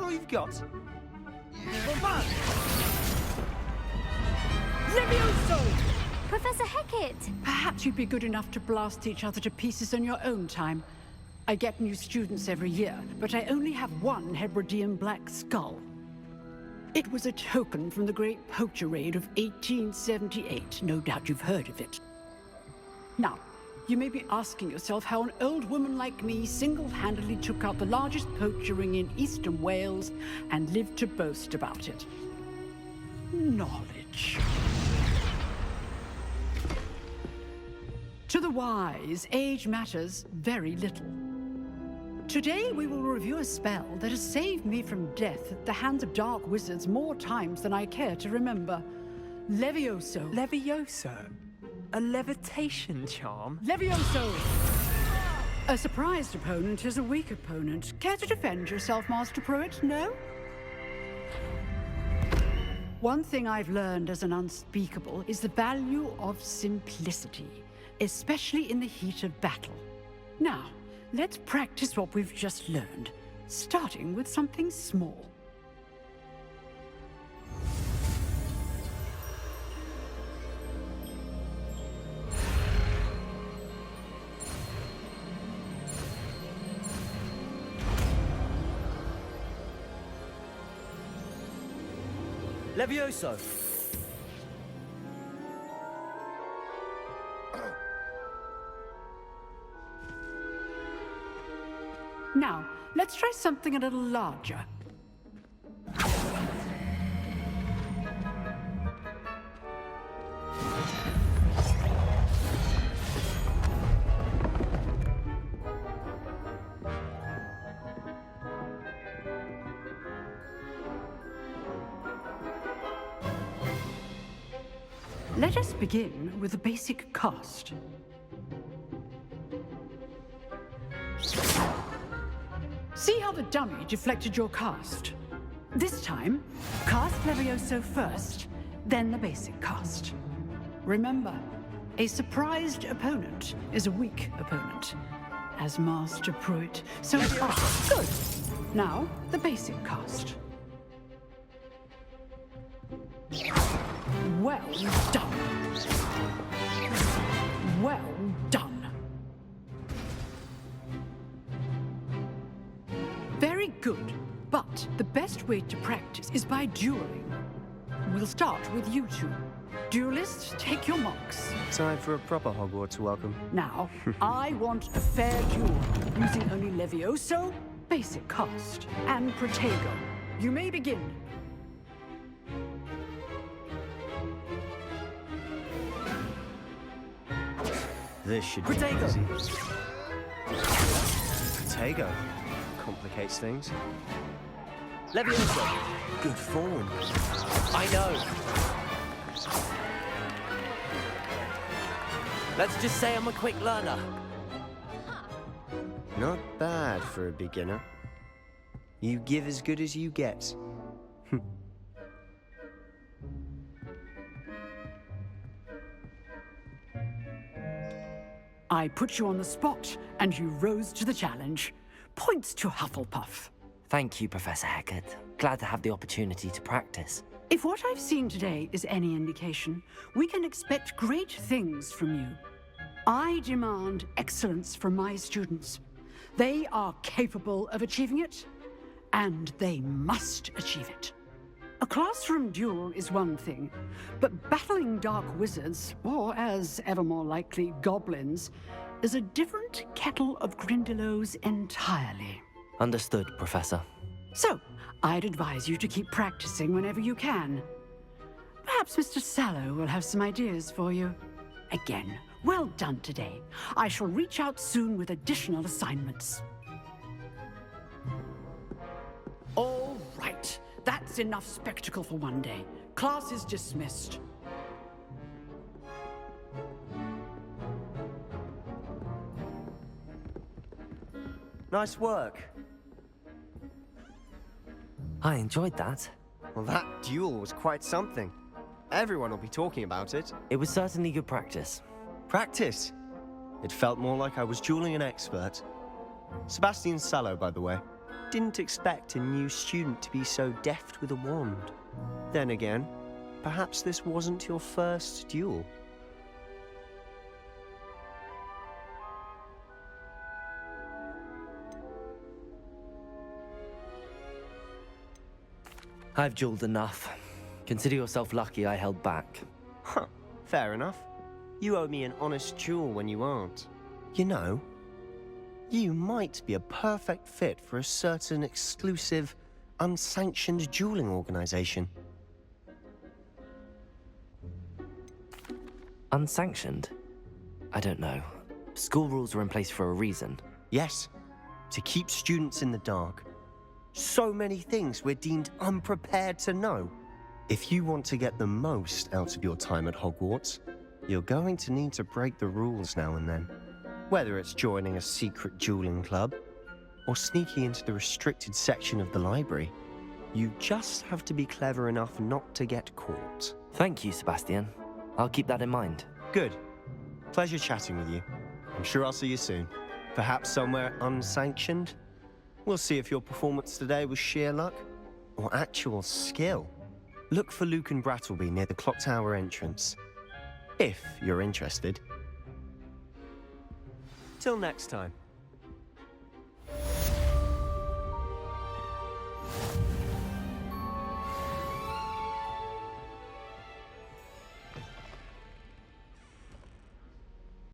all you've got? Levioso! Professor Hecat! Perhaps you'd be good enough to blast each other to pieces in your own time. I get new students every year, but I only have one Hebridean black skull. It was a token from the Great Poacher Raid of 1878. No doubt you've heard of it. Now, you may be asking yourself how an old woman like me single-handedly took out the largest poacher ring in eastern Wales and lived to boast about it. Knowledge. To the wise, age matters very little. Today we will review a spell that has saved me from death at the hands of dark wizards more times than I care to remember. Levioso. Levioso? A levitation charm? Levioso! A surprised opponent is a weak opponent. Care to defend yourself, Master Pruitt? No? One thing I've learned as an unspeakable is the value of simplicity, especially in the heat of battle. Now, let's practice what we've just learned, starting with something small. Levioso! Now, let's try something a little larger. Let us begin with a basic cast. See how the dummy deflected your cast? This time, cast Levioso first, then the basic cast. Remember, a surprised opponent is a weak opponent, as Master Pruitt. So good. Now, the basic cast. Well done. Well done. Very good. But the best way to practice is by dueling. We'll start with you two. Duelists, take your marks. Time for a proper Hogwarts welcome. Now, I want a fair duel, using only Levioso, basic cast, and Protego. You may begin. This should be Protego. easy. Protego. Complicates things. Levioso! Good form. I know! Let's just say I'm a quick learner. Not bad for a beginner. You give as good as you get. I put you on the spot, and you rose to the challenge. Points to Hufflepuff. Thank you, Professor Hecat. Glad to have the opportunity to practice. If what I've seen today is any indication, we can expect great things from you. I demand excellence from my students. They are capable of achieving it, and they must achieve it. A classroom duel is one thing, but battling dark wizards, or as ever more likely, goblins, is a different kettle of Grindylows entirely. Understood, Professor. So, I'd advise you to keep practicing whenever you can. Perhaps Mr. Sallow will have some ideas for you. Again, well done today. I shall reach out soon with additional assignments. All right. That's enough spectacle for one day. Class is dismissed. Nice work. I enjoyed that. Well, that duel was quite something. Everyone will be talking about it. It was certainly good practice. Practice? It felt more like I was dueling an expert. Sebastian Sallow, by the way. didn't expect a new student to be so deft with a wand. Then again, perhaps this wasn't your first duel. I've dueled enough. Consider yourself lucky I held back. Huh, fair enough. You owe me an honest duel when you aren't. You know, you might be a perfect fit for a certain exclusive, unsanctioned dueling organization. Unsanctioned? I don't know. School rules are in place for a reason. Yes, to keep students in the dark. So many things we're deemed unprepared to know. If you want to get the most out of your time at Hogwarts, you're going to need to break the rules now and then. Whether it's joining a secret dueling club, or sneaking into the restricted section of the library, you just have to be clever enough not to get caught. Thank you, Sebastian. I'll keep that in mind. Good. Pleasure chatting with you. I'm sure I'll see you soon. Perhaps somewhere unsanctioned? We'll see if your performance today was sheer luck or actual skill. Look for Luke and Brattleby near the clock tower entrance, if you're interested. Till next time.